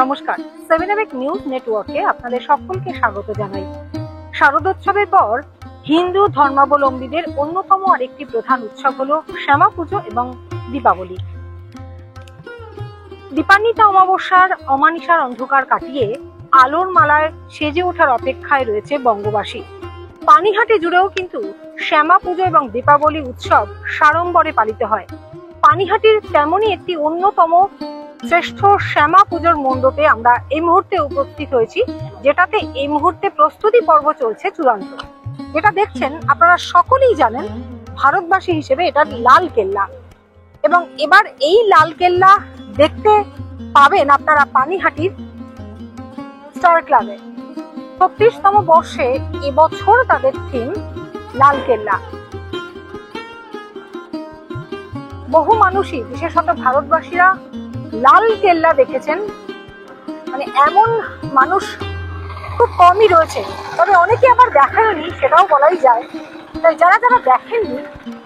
নমস্কার, 7 নিউজ নেটওয়ার্কে আপনাদের সকলকে স্বাগত জানাই। শারদোৎসবের পর হিন্দু ধর্মাবলম্বীদের অন্যতম আরেকটি প্রধান উৎসব হলো শ্যামা পুজো এবং দীপাবলি। দীপান্বিতা অমাবস্যার অমানিসার অন্ধকার কাটিয়ে আলোর মালায় সেজে ওঠার অপেক্ষায় রয়েছে বঙ্গবাসী। পানিহাটি জুড়েও কিন্তু শ্যামা পুজো এবং দীপাবলি উৎসব সাড়ম্বরে পালিত হয়। পানিহাটির তেমনই একটি অন্যতম শ্রেষ্ঠ শ্যামা পুজোর মণ্ডপে আমরা এই মুহূর্তে উপস্থিত হয়েছি, যেটাতে এই মুহূর্তে প্রস্তুতি পর্ব চলছে চূড়ান্ত। যেটা দেখছেন আপনারা সকলেই জানেন, ভারতবাসী হিসেবে এটা লাল কেল্লা, এবং এবার এই লাল কেল্লা দেখতে পাবেন আপনারা পানিহাটির স্টার ক্লাবে। 36তম বর্ষে এবছর তাদের থিম লাল কেল্লা। বহু মানুষই, বিশেষত ভারতবাসীরা লাল কেল্লা দেখেছেন, মানে এমন মানুষ খুব কমই রয়েছে। তবে অনেকে আবার দেখেননি, সেটাও বলাই যায়। তাই যারা যারা দেখেননি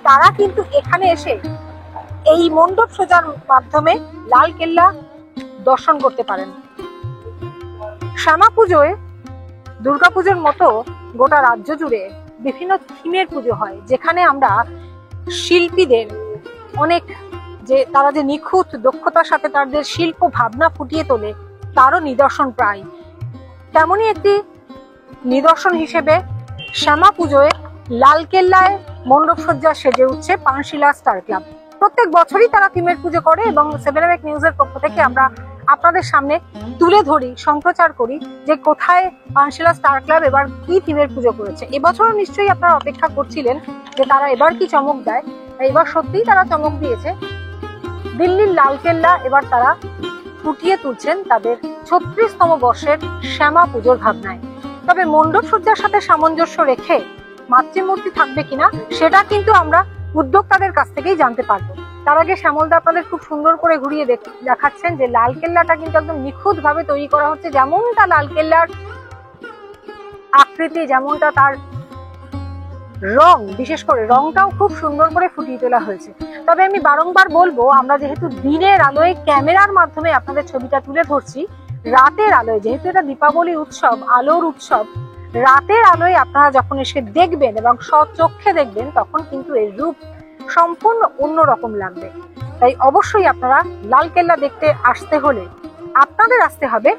তারা কিন্তু এখানে এসে এই মণ্ডপ সজ্জার মাধ্যমে লাল কেল্লা দর্শন করতে পারেন। শ্যামা পুজোয় দুর্গাপুজোর মতো গোটা রাজ্য জুড়ে বিভিন্ন থিমের পুজো হয়, যেখানে আমরা শিল্পীদের অনেক তারা যে নিখুঁত দক্ষতার সাথে তাদের শিল্প ভাবনা ফুটিয়ে তোলে তারও নিদর্শন প্রায়। তেমনই একটি নিদর্শন হিসেবে শ্যামা পুজোয় লালকেল্লায় মণ্ডপ সজ্জা সেজে উঠছে পানশিলা স্টার ক্লাব। প্রত্যেক বছরই তারা থিমের পুজো করে এবং 7 নিউজের পক্ষ থেকে আমরা আপনাদের সামনে তুলে ধরি, সম্প্রচার করি যে কোথায় পানশিলা স্টার ক্লাব এবার কি থিমের পুজো করেছে। এবছরও নিশ্চয়ই আপনারা অপেক্ষা করছিলেন যে তারা এবার কি চমক দেয়। এবার সত্যিই তারা চমক দিয়েছে। দিল্লির লালকেল্লা এবার তারা ফুটিয়ে তুলছেন তাদের 36তম বর্ষের শ্যামা পুজোর ভাবনায়। তবে মণ্ডপ সজ্জার সাথে সামঞ্জস্য রেখে মাতৃমূর্তি থাকবে কিনা সেটা কিন্তু আমরা উদ্যোক্তাদের কাছ থেকেই জানতে পারবো। তার আগে শ্যামলদা আপনাদের খুব সুন্দর করে ঘুরিয়ে দেখাচ্ছেন যে লালকেল্লাটা কিন্তু একদম নিখুঁত ভাবে তৈরি করা হচ্ছে, যেমনটা লালকেল্লার আকৃতি, যেমনটা তার রং, বিশেষ করে রংটাও খুব সুন্দর করে ফুটিয়ে তোলা হয়েছে। তবে আমি বারংবার বলবো, আমরা যেহেতু দিনের আলোয় ক্যামেরার মাধ্যমে আপনাদের ছবিটা তুলে ধরছি, রাতের আলোয়, যেহেতু এটা দীপাবলি উৎসব, আলোর উৎসব, রাতের আলোয় আপনারা যখন এসে দেখবেন এবং সচক্ষে দেখবেন তখন কিন্তু এর রূপ সম্পূর্ণ অন্যরকম লাগবে। তাই অবশ্যই আপনারা লালকেল্লা দেখতে আসতে হলে আপনাদের আসতে হবে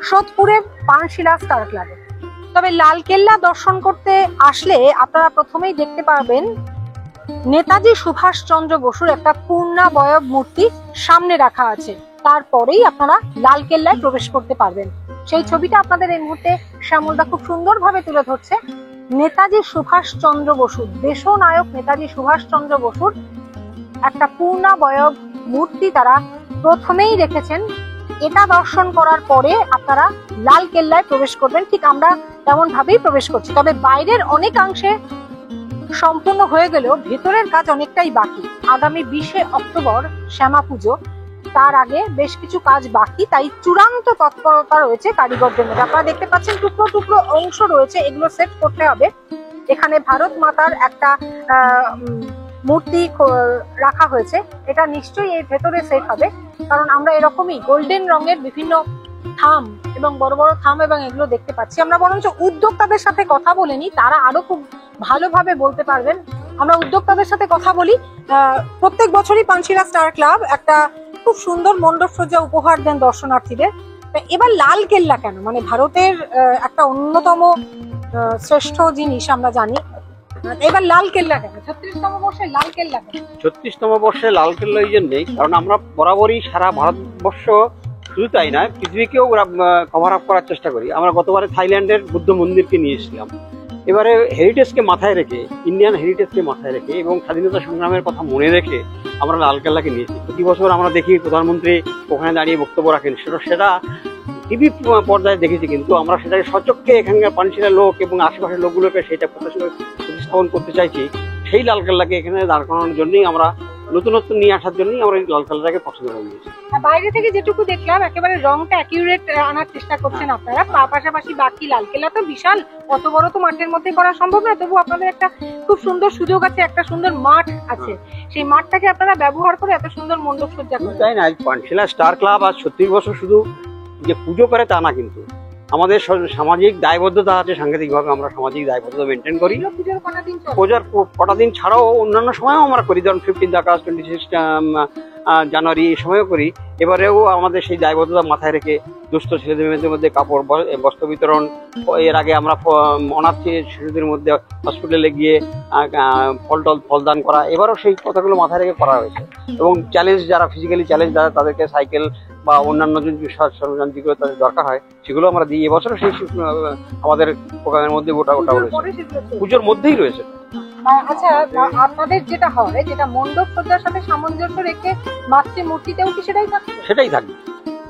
সোদপুরের পানশিলা স্টার ক্লাবে। তবে লালকেল্লা দর্শন করতে আসলে আপনারা প্রথমেই দেখতে পাবেন নেতাজি সুভাষচন্দ্র বসুর একটা পূর্ণাবয়ব মূর্তি সামনে রাখা আছে। তারপরেই আপনারা লালকেল্লায় প্রবেশ করতে পারবেন। সেই ছবিটা আপনাদের এই মুহূর্তে শ্যামলদা খুব সুন্দরভাবে তুলে ধরছে। নেতাজি সুভাষচন্দ্র বসুর, দেশনায়ক নেতাজি সুভাষচন্দ্র বসুর একটা পূর্ণাবয়ব মূর্তি তারা প্রথমেই রেখেছেন। এটা দর্শন করার পরে আপনারা লাল কেল্লায় প্রবেশ করবেন। ঠিক আমরা তেমন ভাবেই প্রবেশ করছি। তবে বাইরের অনেকাংশে সম্পূর্ণ হয়ে গেলেও ভেতরের কাজ অনেকটাই বাকি। আগামী 20শে অক্টোবর শ্যামা পুজো, তার আগে বেশ কিছু কাজ বাকি। তাই চূড়ান্ত তৎপরতা রয়েছে কারিগরদের মধ্যে। আপনারা দেখতে পাচ্ছেন টুকরো টুকরো অংশ রয়েছে, এগুলো সেট করতে হবে। এখানে ভারত মাতার একটা মূর্তি রাখা হয়েছে, এটা নিশ্চয়ই এর ভেতরে সেট হবে, কারণ আমরা এরকমই গোল্ডেন রঙের বিভিন্ন থাম এবং বড় বড় থাম এবং এগুলো দেখতে পাচ্ছি। আমরা বরঞ্চ উদ্যোক্তাদের সাথে কথা বলে নিই, তারা আরো খুব ভালোভাবে বলতে পারবেন। আমরা উদ্যোক্তাদের সাথে কথা বলি। প্রত্যেক বছরই পানশিলা স্টার ক্লাব একটা খুব সুন্দর মণ্ডপ সজ্জা উপহার দেন দর্শনার্থীদের। এবার লাল কেল্লা কেন, মানে ভারতের একটা অন্যতম শ্রেষ্ঠ জিনিস আমরা জানি, এবার লাল কেল্লা কেন, 36তম বর্ষে লাল কেল্লা কেন? 36তম বর্ষে লাল কেল্লা এই জন্যই কারণ আমরা বরাবরই সারা ভারতবর্ষ, শুধু তাই না পৃথিবীকেও কভার আপ করার চেষ্টা করি। আমরা গতবারে থাইল্যান্ডের বুদ্ধ মন্দিরকে নিয়ে এসেছিলাম। এবারে হেরিটেজকে মাথায় রেখে, ইন্ডিয়ান হেরিটেজকে মাথায় রেখে এবং স্বাধীনতা সংগ্রামের কথা মনে রেখে আমরা লালকেল্লাকে নিয়েছি। প্রতি বছর আমরা দেখি প্রধানমন্ত্রী ওখানে দাঁড়িয়ে বক্তব্য রাখেন, সেটা টিভি পর্দায় দেখেছি, কিন্তু আমরা সেটাকে সচক্ষে এখানকার পানশিলার লোক এবং আশেপাশের লোকগুলোকে সেটা প্রতিস্থাপন করতে চাইছি। সেই লালকেল্লাকে এখানে দাঁড় করানোর জন্যই আমরা নতুনত্ব নিয়ে আসার জন্যই আমরা এই লালকেল্লাটাকে পছন্দ করে নিয়েছি। বাইরে থেকে যেটুকু দেখলাম একেবারে রংটা অ্যাকিউরেট আনার চেষ্টা করছেন আপনারা। পাশাপাশি বাকি লালকেল্লা তো বিশাল, অত বড় তো মাঠের মধ্যে করা সম্ভব না, তবু আপনাদের একটা খুব সুন্দর সুযোগ আছে, একটা সুন্দর মাঠ আছে, সেই মাঠটাকে আপনারা ব্যবহার করে এত সুন্দর মণ্ডপ সজ্জা করেন। তাই না, পানশিলা স্টার ক্লাব আজ 36 বছর শুধু যে পুজো করে তা না, কিন্তু আমাদের সামাজিক দায়বদ্ধতা আছে, সাংঘাতিকভাবে আমরা সামাজিক দায়বদ্ধতা মেনটেন করি। পুজোর কটা দিন ছাড়াও অন্যান্য সময়ও আমরা করি, ধরুন 15 আগস্ট, 26 জানুয়ারি এই সময়ও করি। এবারেও আমাদের সেই দায়বদ্ধতা মাথায় রেখে দুস্থ ছেলেদের মেয়েদের মধ্যে কাপড় বস্ত্র বিতরণ, এর আগে আমরা অনাথ শিশুদের মধ্যে হসপিটালে গিয়ে ফলদান করা, এবারও সেই কথাগুলো মাথায় রেখে করা হয়েছে। এবং চ্যালেঞ্জ যারা ফিজিক্যালি চ্যালেঞ্জ যারা, তাদেরকে সাইকেল বা অন্যান্য যে সরঞ্জাম যেগুলো তাদের দরকার হয় সেগুলো আমরা দিই। এবছরও সেই আমাদের প্রোগ্রামের মধ্যে ওটা রয়েছে, পুজোর মধ্যেই রয়েছে। আচ্ছা, আপনাদের যেটা হয়, যেটা মণ্ডপ সজ্জার সাথে সামঞ্জস্য রেখে মাতৃমূর্তিতেও কি সেটাই থাকবে? সেটাই থাকবে,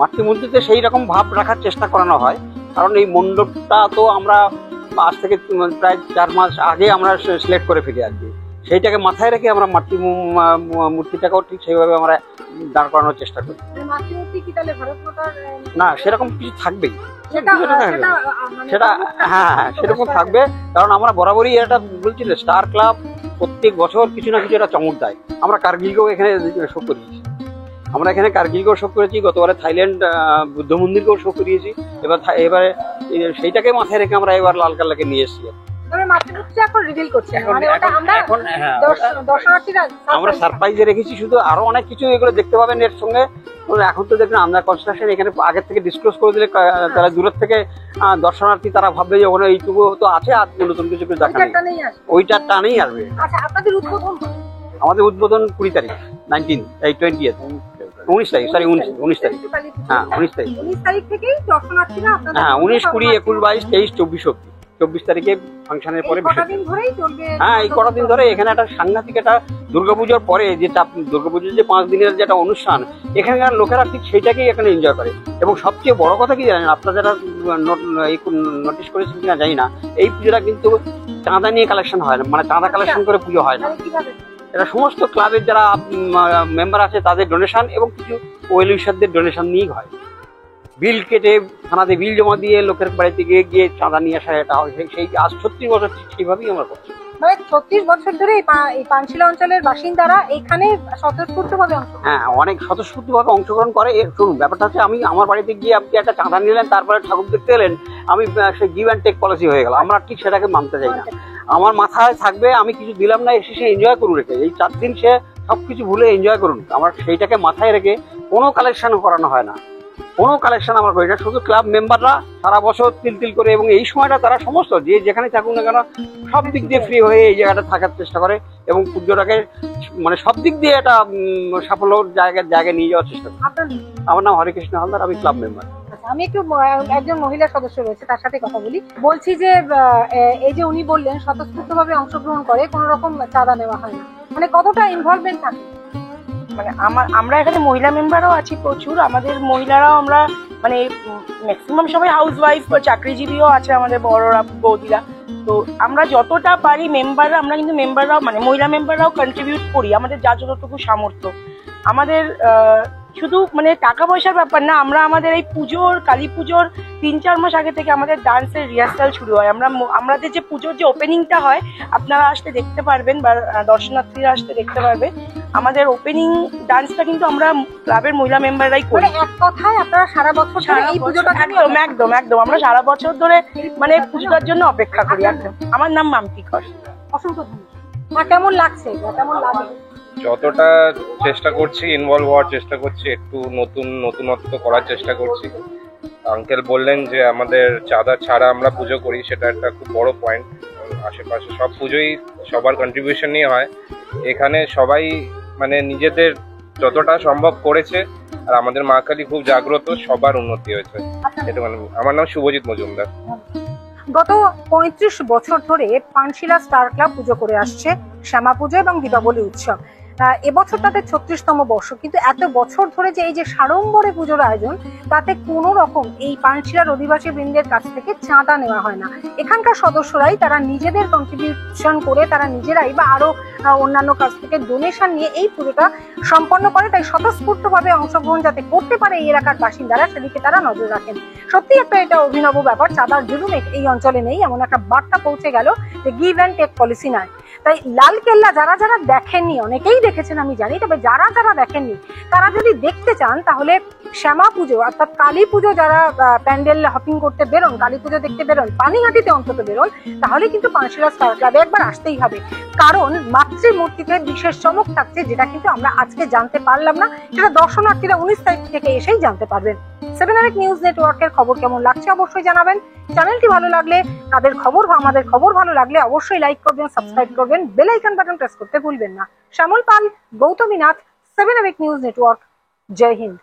মাতৃমূর্তিতে সেই রকম ভাব রাখার চেষ্টা করানো হয়। কারণ এই মণ্ডপটা তো আমরা আজ থেকে প্রায় 4 মাস আগে আমরা সিলেক্ট করে ফেলি আর কি। সেইটাকে মাথায় রেখে আমরা মূর্তিটাকেও ঠিক সেইভাবে আমরা দাঁড় করানোর চেষ্টা করি। না, সেরকম কিছু থাকবেই, সেটা হ্যাঁ সেরকম থাকবে। কারণ আমরা বরাবরই এটা বলছি যে স্টার ক্লাব প্রত্যেক বছর কিছু না কিছু একটা চমক দেয়। আমরা কার্গিলকেও এখানে শো করিয়েছি, আমরা এখানে কার্গিলকেও শো করেছি, গতবারে থাইল্যান্ড বুদ্ধ মন্দিরকেও শো করিয়েছি। এবারে সেইটাকে মাথায় রেখে আমরা এবার লাল কাল্লাকে নিয়ে এসেছি। আমরা সারপ্রাইজে রেখেছি, শুধু আরো অনেক কিছু এগুলো দেখতে পাবেন এর সঙ্গে। এখন তো দেখুন আমরা কনস্ট্রাকশন এখানে আগের থেকে ডিসক্লোজ করে দিলে তারা দূরের থেকে দর্শনার্থী তারা ভাববে যে ওখানে এইটুকু তো আছে, আর নতুন কিছু দেখা নেই, ওইটার টানেই আসবে। আমাদের উদ্বোধন 20 তারিখ, 19 তারিখ, সরি 19 তারিখ, হ্যাঁ 19 তারিখ থেকেই দর্শনার্থীরা, হ্যাঁ 19, 20, 21, 22, 23, 24 অব্দি। 24 তারিখে ফাংশনের পরে হ্যাঁ এই কটা দিন ধরে এখানে একটা সাংঘাতিক একটা দুর্গাপুজোর পরে যেটা দুর্গাপুজোর যে 5 দিনের যেটা অনুষ্ঠান, এখানকার লোকেরা ঠিক সেইটাকেই এখানে এনজয় করে। এবং সবচেয়ে বড় কথা কি জানেন, আপনারা যারা নোটিস করেছেন কিনা জানি না, এই পুজোটা কিন্তু চাঁদা নিয়ে কালেকশন হয় না, মানে চাঁদা কালেকশন করে পুজো হয় না। এটা সমস্ত ক্লাবের যারা মেম্বার আছে তাদের ডোনেশন এবং কিছু ওয়েল উইশারদের ডোনেশন নিয়েই হয়। বিল কেটে থানাতে বিল জমা দিয়ে লোকের বাড়িতে গিয়ে চাঁদা নিয়ে আসা, এটা হয়। সেই আজ 36 বছর সেইভাবেই আমরা করছি। মানে 36 বছর ধরে এই পানশিলা অঞ্চলের বাসিন্দারা এখানে স্বতঃস্ফূর্তভাবে অনেক স্বতঃস্ফূর্তভাবে অংশগ্রহণ করে। শুনুন, ব্যাপারটা হচ্ছে আমি আমার বাড়িতে গিয়ে আপনি একটা চাঁদা নিলেন, তারপরে ঠাকুর দেখতে এলেন, আমি সেই গিভ অ্যান্ড টেক পলিসি হয়ে গেল। আমরা ঠিক সেটাকে মানতে চাই না। আমার মাথায় থাকবে আমি কিছু দিলাম না, এসে সে এনজয় করুন, রেখে এই 4 দিন সে সবকিছু ভুলে এনজয় করুন। আমার সেইটাকে মাথায় রেখে কোনো কালেকশন করানো হয় না, কোনো কালেকশন আমরা করি না। শুধু ক্লাব মেম্বাররা সারা বছর তিল করে, এবং এই সময়টা তারা সমস্ত যে যেখানে থাকুক না কেন সব দিক দিয়ে ফ্রি হয়ে এই জায়গাটা থাকার চেষ্টা করে এবং পুজোটাকে মানে সব দিক দিয়ে একটা সাফল্য জায়গায় নিয়ে যাওয়ার চেষ্টা করি। আমার নাম হরিকৃষ্ণ হালদার, আমি ক্লাব মেম্বার। আমি একটু একজন মহিলা সদস্য রয়েছে, তার সাথে কথা বলি। বলছি যে এই যে উনি বললেন স্বতঃস্ফূর্তভাবে অংশগ্রহণ করে, কোনো রকম চাঁদা নেওয়া হয় না, মানে কতটা ইনভলভমেন্ট থাকে? মানে আমরা এখানে মহিলা মেম্বারও আছি প্রচুর। আমাদের মহিলারাও আমরা মানে ম্যাক্সিমাম সবাই হাউস ওয়াইফ, চাকরিজীবীও আছে আমাদের বড়রা বৌদিরা। তো আমরা যতটা পারি মেম্বাররা, আমরা কিন্তু মেম্বাররাও মানে মহিলা মেম্বাররাও কন্ট্রিবিউট করি আমাদের যা যতটুকু সামর্থ্য। আমাদের শুধু মানে টাকা পয়সার ব্যাপার না, আমরা আমাদের এই পুজোর কালী পুজোর 3-4 মাস আগে থেকে আমাদের ডান্সের রিহার্সাল শুরু হয়। আমাদের যে পুজোর যে ওপেনিংটা হয়, আপনারা আসতে দেখতে পারবেন বা দর্শনার্থীরা আসতে দেখতে পারবে। আমাদের ওপেনিং ডান্সটা কিন্তু আমরা ক্লাবের মহিলা মেম্বাররাই করি। এক কথায় আপনারা সারা বছর এই পুজোটা একদম আমরা সারা বছর ধরে মানে পুজোটার জন্য অপেক্ষা করি। একদম। আমার নাম মাম্পি কর। অসংখ্য ধন্যবাদ। কেমন লাগছে? কেমন লাগে? যতটা চেষ্টা করছি ইনভলভ হওয়ার চেষ্টা করছি, একটু নতুনত্ব করার চেষ্টা করছি। আঙ্কেল বললেন যে আমাদের চাঁদা ছাড়া আমরা পুজো করি, সেটা একটা খুব বড় পয়েন্ট। আশেপাশে সব পুজোই সবার কন্ট্রিবিউশন নিয়ে হয়, এখানে সবাই মানে নিজেদের যতটা সম্ভব করেছে। আর আমাদের মা কালী খুব জাগ্রত, সবার উন্নতি হয়েছে। এটা মানে আমার নাম শুভজিৎ মজুমদার। গত 35 বছর ধরে পানশিলা স্টার ক্লাব পুজো করে আসছে শ্যামা পুজো এবং দীপাবলি উৎসব। এবছর তাদের 36তম বর্ষ, কিন্তু এত বছর ধরে যে এই যে সাড়ম্বরে পুজোর আয়োজন, তাতে কোনো রকম এই পানশিলার অধিবাসী বৃন্দের কাছ থেকে চাঁদা নেওয়া হয় না। এখানকার সদস্যরাই তারা নিজেদের কন্ট্রিবিউশন করে, তারা নিজেরাই বা আরো অন্যান্য কাছ থেকে ডোনেশন নিয়ে এই পুজোটা সম্পন্ন করে। তাই স্বতঃস্ফূর্তভাবে অংশগ্রহণ যাতে করতে পারে এই এলাকার বাসিন্দারা, সেদিকে তারা নজর রাখেন। সত্যি একটা এটা অভিনব ব্যাপার। চাঁদার জুলুম এই অঞ্চলে নেই, এমন একটা বার্তা পৌঁছে গেল যে গিভ অ্যান্ড টেক পলিসি নয়। তাই লাল কেল্লা যারা যারা দেখেননি, অনেকেই দেখেছেন আমি জানি, তবে যারা যারা দেখেননি তারা যদি দেখতে চান তাহলে শ্যামা পুজো অর্থাৎ কালী পুজো যারা প্যান্ডেল হপিং করতে বেরোন, কালী পুজো দেখতে বেরোন, পানিহাটিতে অন্তত বেরোন, তাহলে কিন্তু পানশিলা স্টার ক্লাবে একবার আসতেই হবে। কারণ মাতৃমূর্তিতে বিশেষ চমক থাকছে, যেটা কিন্তু আমরা আজকে জানতে পারলাম না, সেটা দর্শনার্থীরা 19 তারিখ থেকে এসেই জানতে পারবেন। 7 আওয়ার নিউজ নেটওয়ার্কের খবর কেমন লাগছে অবশ্যই জানাবেন। চ্যানেলটি ভালো লাগলে, তাদের খবর বা আমাদের খবর ভালো লাগলে অবশ্যই লাইক করবেন, সাবস্ক্রাইব করবেন, বেল আইকন বাটন প্রেস করতে ভুলবেন না। Shyamal Pal, Gautami Nath, 7 hour news network. Jai Hind.